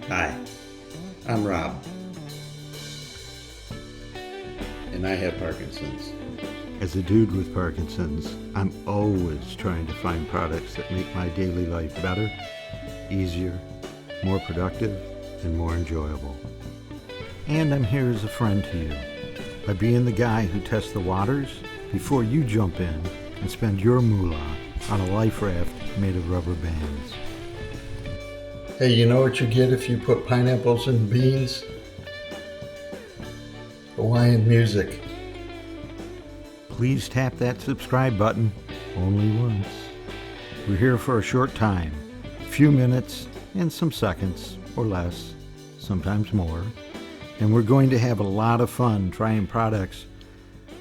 Hi, I'm Rob, and I have Parkinson's. As a dude with Parkinson's, I'm always trying to find products that make my daily life better, easier, more productive, and more enjoyable. And I'm here as a friend to you, by being the guy who tests the waters before you jump in and spend your moolah on a life raft made of rubber bands. Hey, you know what you get if you put pineapples in beans? Hawaiian music. Please tap that subscribe button only once. We're here for a short time, a few minutes and some seconds or less, sometimes more, and we're going to have a lot of fun trying products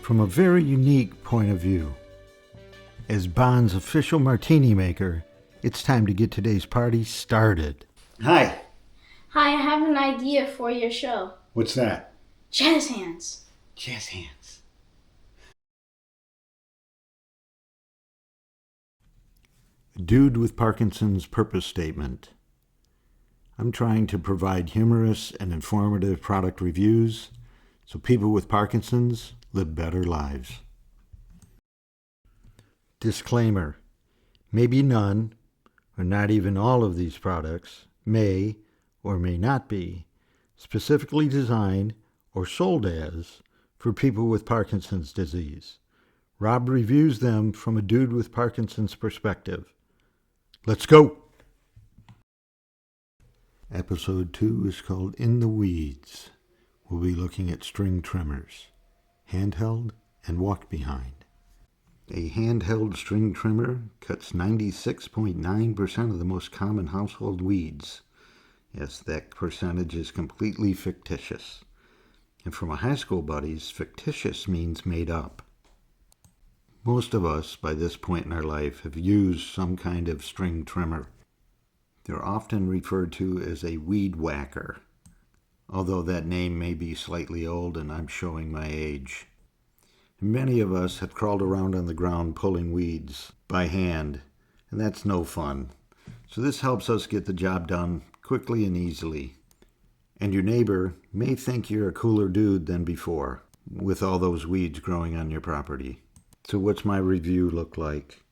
from a very unique point of view. As Bond's official martini maker, it's time to get today's party started. Hi, Hi, I have an idea for your show. what's that? Jazz hands. Jazz hands. Dude with Parkinson's purpose statement. I'm trying to provide humorous and informative product reviews so people with Parkinson's live better lives. Disclaimer. Maybe none, or not even all of these products, may or may not be specifically designed or sold as for people with Parkinson's disease. Rob reviews them from a dude with Parkinson's perspective. Let's go! Episode 2 is called In the Weeds. We'll be looking at string trimmers, handheld and walk behind. A handheld string trimmer cuts 96.9% of the most common household weeds. Yes, that percentage is completely fictitious. And for my high school buddies, fictitious means made up. Most of us, by this point in our life, have used some kind of string trimmer. They're often referred to as a weed whacker, although that name may be slightly old and I'm showing my age. Many of us have crawled around on the ground pulling weeds by hand, and that's no fun. So this helps us get the job done quickly and easily. And your neighbor may think you're a cooler dude than before, with all those weeds growing on your property. So what's my review look like?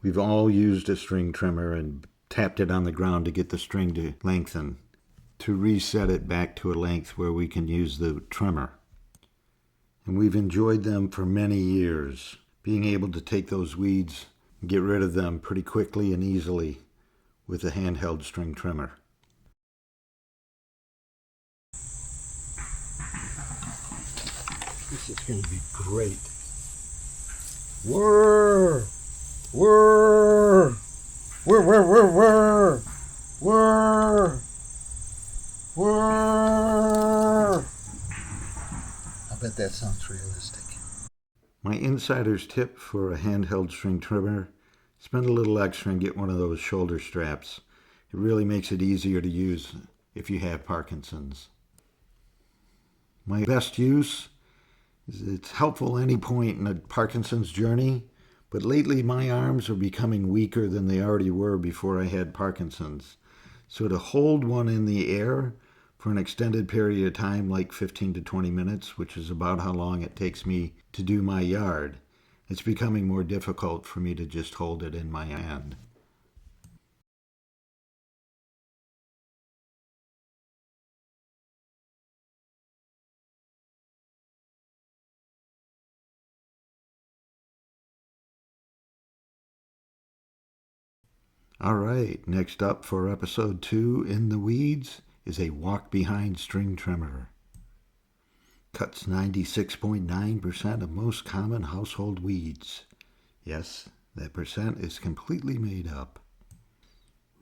We've all used a string trimmer and tapped it on the ground to get the string to lengthen, to reset it back to a length where we can use the trimmer. And we've enjoyed them for many years, being able to take those weeds and get rid of them pretty quickly and easily with a handheld string trimmer. This is going to be great. Whirr! Whirr! Whirr, whirr, whirr, whirr! Whirr! Whirr! I bet that sounds realistic. My insider's tip for a handheld string trimmer, spend a little extra and get one of those shoulder straps. It really makes it easier to use if you have Parkinson's. My best use is it's helpful any point in a Parkinson's journey, but lately my arms are becoming weaker than they already were before I had Parkinson's. So to hold one in the air for an extended period of time, like 15 to 20 minutes, which is about how long it takes me to do my yard, it's becoming more difficult for me to just hold it in my hand. All right, next up for episode 2 in the weeds is a walk behind string trimmer. Cuts 96.9% of most common household weeds. Yes, that percent is completely made up.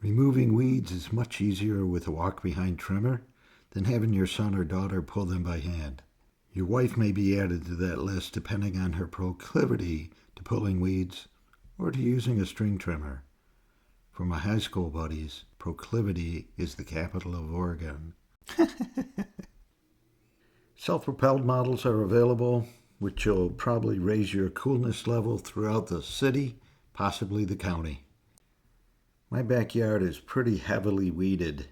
Removing weeds is much easier with a walk behind trimmer than having your son or daughter pull them by hand. Your wife may be added to that list depending on her proclivity to pulling weeds or to using a string trimmer. For my high school buddies, proclivity is the capital of Oregon. Self-propelled models are available, which will probably raise your coolness level throughout the city, possibly the county. My backyard is pretty heavily weeded,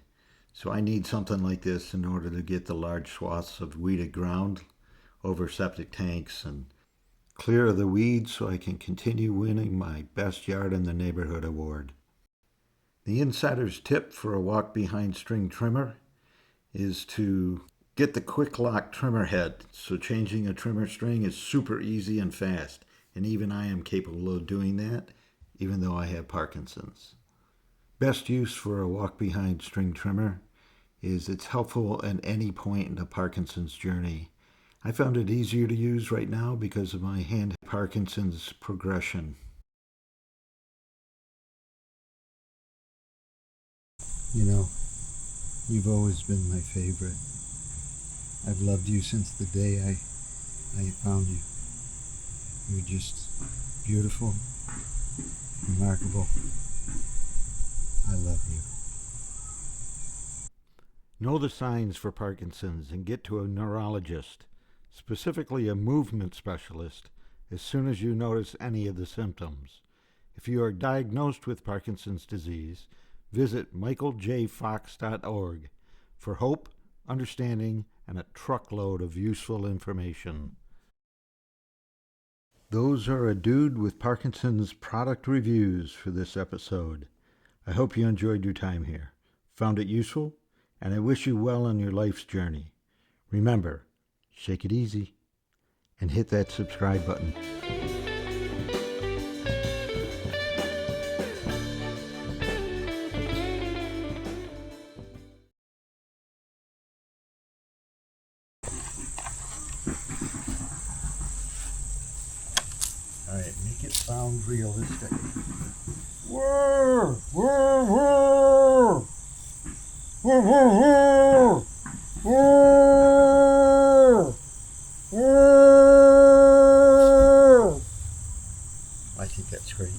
So I need something like this in order to get the large swaths of weeded ground over septic tanks and clear the weeds so I can continue winning my Best Yard in the Neighborhood award. The insider's tip for a walk-behind string trimmer is to get the quick lock trimmer head. So changing a trimmer string is super easy and fast. And even I am capable of doing that, even though I have Parkinson's. Best use for a walk-behind string trimmer is it's helpful at any point in the Parkinson's journey. I found it easier to use right now because of my hand Parkinson's progression. You know, you've always been my favorite. I've loved you since the day I found you. You're just beautiful, remarkable. I love you. Know the signs for Parkinson's and get to a neurologist, specifically a movement specialist, as soon as you notice any of the symptoms. If you are diagnosed with Parkinson's disease, visit michaeljfox.org for hope, understanding, and a truckload of useful information. Those are a Dude with Parkinson's product reviews for this episode. I hope you enjoyed your time here, found it useful, and I wish you well on your life's journey. Remember, shake it easy and hit that subscribe button. All right, make it sound realistic. Whir, whir, whir. Whir, whir, whir. Whir. Whir. I think that's great.